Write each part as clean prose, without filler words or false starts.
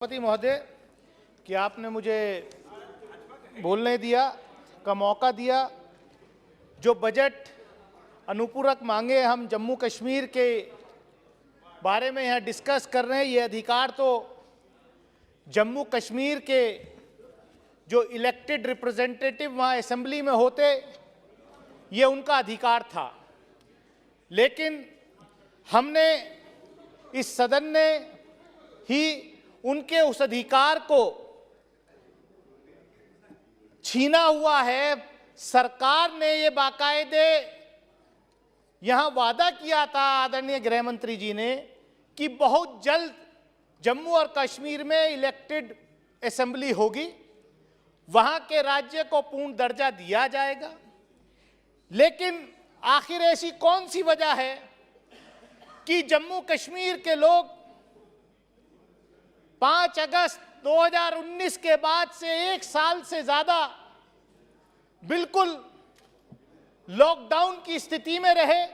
राष्ट्रपति महोदय कि आपने मुझे बोलने दिया का मौका दिया। जो बजट अनुपूरक मांगे हम जम्मू कश्मीर के बारे में यहाँ डिस्कस कर रहे हैं, ये अधिकार तो जम्मू कश्मीर के जो इलेक्टेड रिप्रेजेंटेटिव वहाँ असेंबली में होते, ये उनका अधिकार था। लेकिन हमने, इस सदन ने ही उनके उस अधिकार को छीना हुआ है। सरकार ने ये बाकायदे यहां वादा किया था आदरणीय गृह मंत्री जी ने कि बहुत जल्द जम्मू और कश्मीर में इलेक्टेड असेंबली होगी, वहां के राज्य को पूर्ण दर्जा दिया जाएगा। लेकिन आखिर ऐसी कौन सी वजह है कि जम्मू कश्मीर के लोग 5 अगस्त 2019 के बाद से 1 साल से ज्यादा बिल्कुल लॉकडाउन की स्थिति में रहे?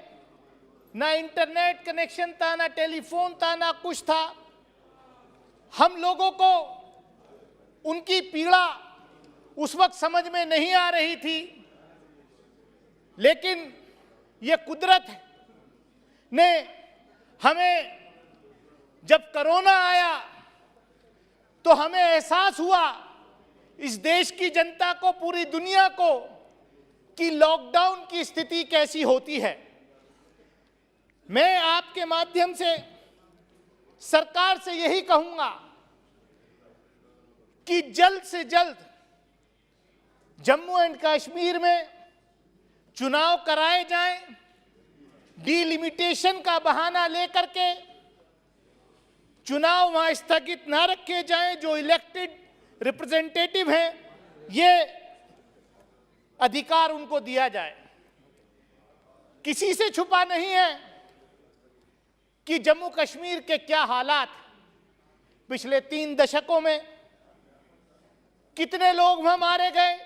ना इंटरनेट कनेक्शन था, ना टेलीफोन था, ना कुछ था। हम लोगों को उनकी पीड़ा उस वक्त समझ में नहीं आ रही थी, लेकिन ये कुदरत ने हमें, जब कोरोना आया तो हमें एहसास हुआ, इस देश की जनता को, पूरी दुनिया को, कि लॉकडाउन की स्थिति कैसी होती है। मैं आपके माध्यम से सरकार से यही कहूंगा कि जल्द से जल्द जम्मू एंड कश्मीर में चुनाव कराए जाएं, डिलिमिटेशन का बहाना लेकर के चुनाव वहां स्थगित ना रखे जाएं। जो इलेक्टेड रिप्रेजेंटेटिव हैं, ये अधिकार उनको दिया जाए। किसी से छुपा नहीं है कि जम्मू कश्मीर के क्या हालात, पिछले 3 दशकों में कितने लोग वहां मारे गए,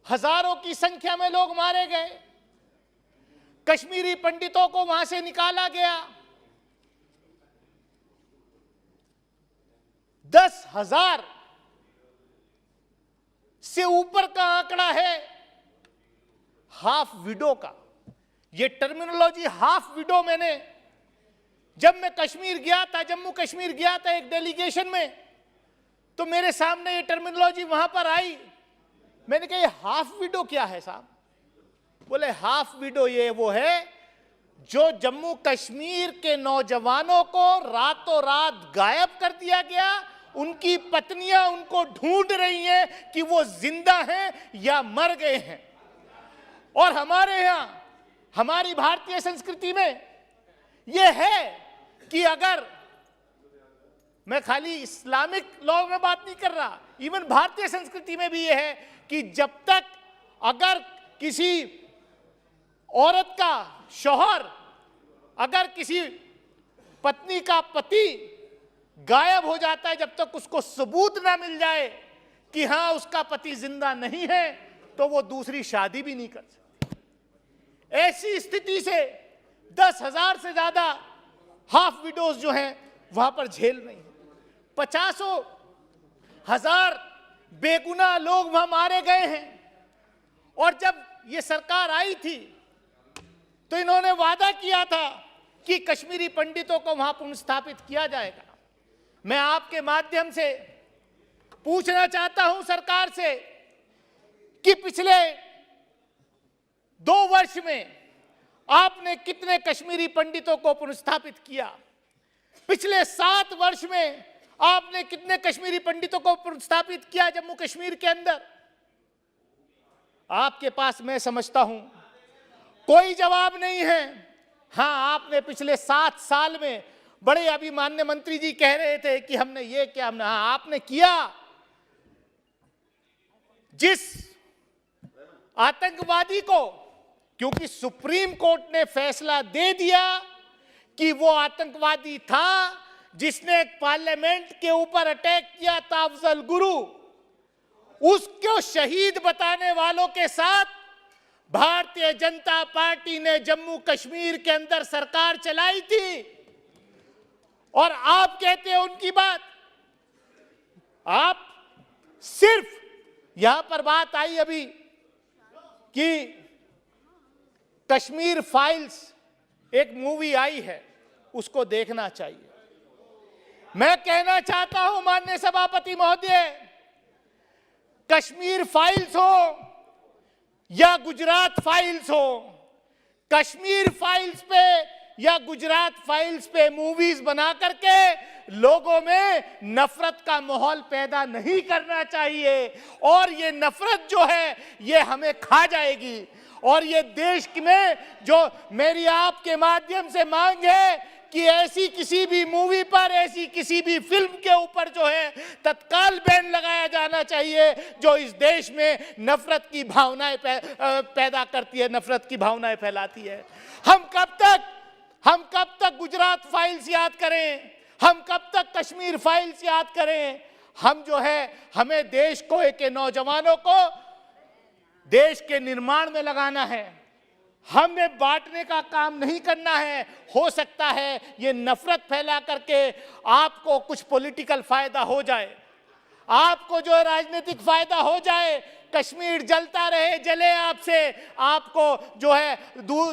हजारों की संख्या में लोग मारे गए, कश्मीरी पंडितों को वहां से निकाला गया, 10,000 से ऊपर का आंकड़ा है हाफ विडो का। ये टर्मिनोलॉजी हाफ विडो, मैंने जब मैं कश्मीर गया था, जम्मू कश्मीर गया था एक डेलीगेशन में, तो मेरे सामने ये टर्मिनोलॉजी वहां पर आई। मैंने कहा ये हाफ विडो क्या है साहब? बोले हाफ विडो ये वो है जो जम्मू कश्मीर के नौजवानों को रातों रात गायब कर दिया गया। उनकी पत्नियां उनको ढूंढ रही हैं कि वो जिंदा हैं या मर गए हैं। और हमारे यहां, हमारी भारतीय संस्कृति में ये है कि अगर, मैं खाली इस्लामिक लॉ में बात नहीं कर रहा, इवन भारतीय संस्कृति में भी ये है कि जब तक अगर किसी औरत का शौहर, अगर किसी पत्नी का पति गायब हो जाता है, जब तक उसको सबूत ना मिल जाए कि हां उसका पति जिंदा नहीं है, तो वो दूसरी शादी भी नहीं कर सकती। ऐसी स्थिति से 10,000 से ज्यादा हाफ विडोज जो हैं वहां पर झेल रही हैं। 50,000 बेगुनाह लोग वहां मारे गए हैं। और जब ये सरकार आई थी तो इन्होंने वादा किया था कि कश्मीरी पंडितों को वहां पुनर्स्थापित किया जाएगा। मैं आपके माध्यम से पूछना चाहता हूं सरकार से कि पिछले 2 वर्ष में आपने कितने कश्मीरी पंडितों को पुनर्स्थापित किया? पिछले 7 वर्ष में आपने कितने कश्मीरी पंडितों को पुनर्स्थापित किया जम्मू कश्मीर के अंदर? आपके पास, मैं समझता हूं, कोई जवाब नहीं है। हां, आपने पिछले 7 साल में, बड़े अभी माननीय मंत्री जी कह रहे थे कि हमने ये किया, हमने, हाँ आपने किया। जिस आतंकवादी को, क्योंकि सुप्रीम कोर्ट ने फैसला दे दिया कि वो आतंकवादी था जिसने पार्लियामेंट के ऊपर अटैक किया था, अफजल गुरु, उसको शहीद बताने वालों के साथ भारतीय जनता पार्टी ने जम्मू कश्मीर के अंदर सरकार चलाई थी। और आप कहते हैं उनकी बात। आप सिर्फ यहां पर बात आई अभी कि कश्मीर फाइल्स एक मूवी आई है, उसको देखना चाहिए। मैं कहना चाहता हूं माननीय सभापति महोदय, कश्मीर फाइल्स हो या गुजरात फाइल्स हो, कश्मीर फाइल्स पे या गुजरात फाइल्स पे मूवीज बना करके लोगों में नफरत का माहौल पैदा नहीं करना चाहिए। और ये नफरत जो है ये हमें खा जाएगी। और ये देश में जो मेरी आपके माध्यम से मांग है कि ऐसी किसी भी मूवी पर, ऐसी किसी भी फिल्म के ऊपर जो है तत्काल बैन लगाया जाना चाहिए जो इस देश में नफरत की भावनाएं पैदा करती है, नफरत की भावनाएं फैलाती है। हम कब तक गुजरात फाइल्स याद करें? हम कब तक कश्मीर फाइल्स याद करें? हम जो है हमें देश को, के नौजवानों को देश के निर्माण में लगाना है, हमें बांटने का काम नहीं करना है। हो सकता है ये नफरत फैला करके आपको कुछ पॉलिटिकल फायदा हो जाए, आपको जो है राजनीतिक फायदा हो जाए, कश्मीर जलता रहे, जले आपसे, आपको जो है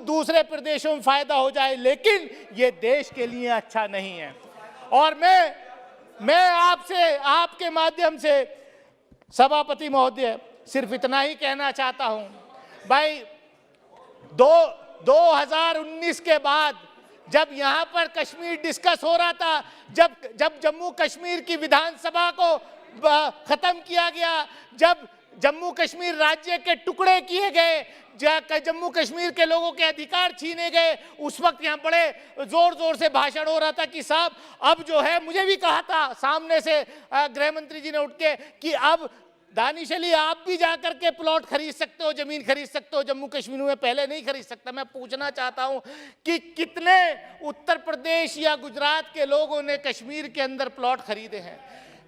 दूसरे प्रदेशों में फायदा हो जाए, लेकिन ये देश के लिए अच्छा नहीं है। और मैं आपसे, आपके माध्यम से सभापति महोदय सिर्फ इतना ही कहना चाहता हूं, भाई 2019 के बाद जब यहां पर कश्मीर डिस्कस हो रहा था, जब जम्मू कश्मीर की विधानसभा को खत्म किया गया, जब जम्मू कश्मीर राज्य के टुकड़े किए गए, जम्मू कश्मीर के लोगों के अधिकार छीने गए, उस वक्त यहाँ बड़े जोर जोर से भाषण हो रहा था कि साहब अब जो है, मुझे भी कहा था सामने से गृह मंत्री जी ने उठ के कि अब दानिश अली आप भी जाकर के प्लॉट खरीद सकते हो, जमीन खरीद सकते हो जम्मू कश्मीर में, पहले नहीं खरीद सकता। मैं पूछना चाहता हूं कि कितने उत्तर प्रदेश या गुजरात के लोगों ने कश्मीर के अंदर प्लॉट खरीदे हैं,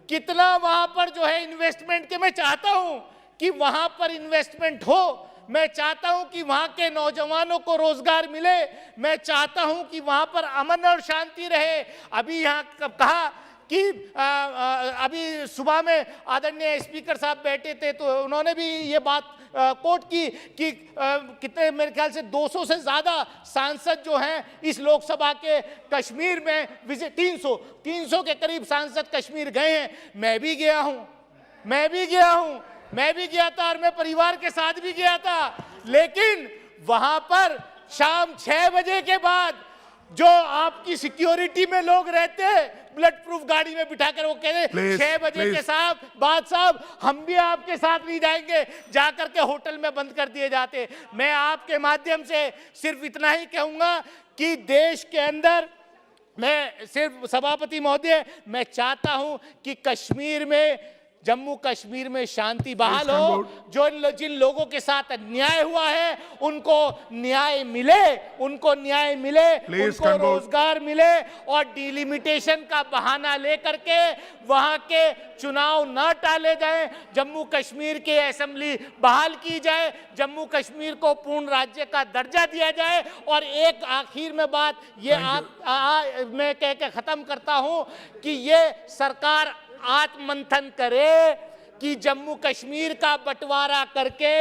कितना वहां पर जो है इन्वेस्टमेंट के। मैं चाहता हूं कि वहां पर इन्वेस्टमेंट हो, मैं चाहता हूं कि वहां के नौजवानों को रोजगार मिले, मैं चाहता हूं कि वहां पर अमन और शांति रहे। अभी यहां कहा कि अभी सुबह में आदरणीय स्पीकर साहब बैठे थे तो उन्होंने भी ये बात कोट की कि कितने, मेरे ख्याल से 200 से ज़्यादा सांसद जो हैं इस लोकसभा के कश्मीर में विजिट, 300 के करीब सांसद कश्मीर गए हैं। मैं भी गया था और मैं परिवार के साथ भी गया था, लेकिन वहां पर शाम 6 बजे के बाद जो आपकी सिक्योरिटी में लोग रहते हैं, ब्लड प्रूफ गाड़ी में बिठाकर, वो कह रहे 6 बजे के साहब हम भी आपके साथ नहीं जाएंगे, जाकर के होटल में बंद कर दिए जाते। मैं आपके माध्यम से सिर्फ इतना ही कहूंगा कि देश के अंदर, मैं सिर्फ सभापति महोदय, मैं चाहता हूं कि कश्मीर में, जम्मू कश्मीर में शांति बहाल हो। जिन लोगों के साथ अन्याय हुआ है उनको न्याय मिले, उनको रोजगार मिले, और डिलिमिटेशन का बहाना लेकर के वहां के चुनाव न टाले जाएं, जम्मू कश्मीर की असेंबली बहाल की जाए, जम्मू कश्मीर को पूर्ण राज्य का दर्जा दिया जाए। और एक आखिर में बात ये मैं कह के खत्म करता हूं कि ये सरकार आत्ममंथन करे कि जम्मू कश्मीर का बंटवारा करके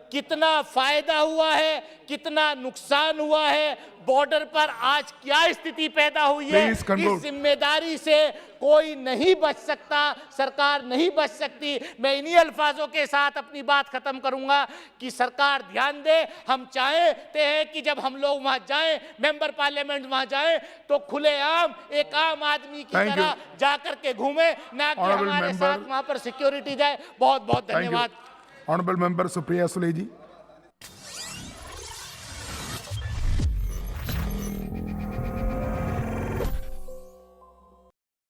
कितना फायदा हुआ है, कितना नुकसान हुआ है, बॉर्डर पर आज क्या स्थिति पैदा हुई है। इस जिम्मेदारी से कोई नहीं बच सकता, सरकार नहीं बच सकती। मैं इन्हीं अल्फाजों के साथ अपनी बात खत्म करूंगा कि सरकार ध्यान दे। हम चाहते हैं कि जब हम लोग वहां जाएं, मेंबर पार्लियामेंट वहां जाएं, तो खुलेआम एक आम आदमी की तरह जाकर के घूमे, ना कि हमारे साथ वहां पर सिक्योरिटी जाए। बहुत बहुत धन्यवाद। Honorable Member Supriya Sule ji.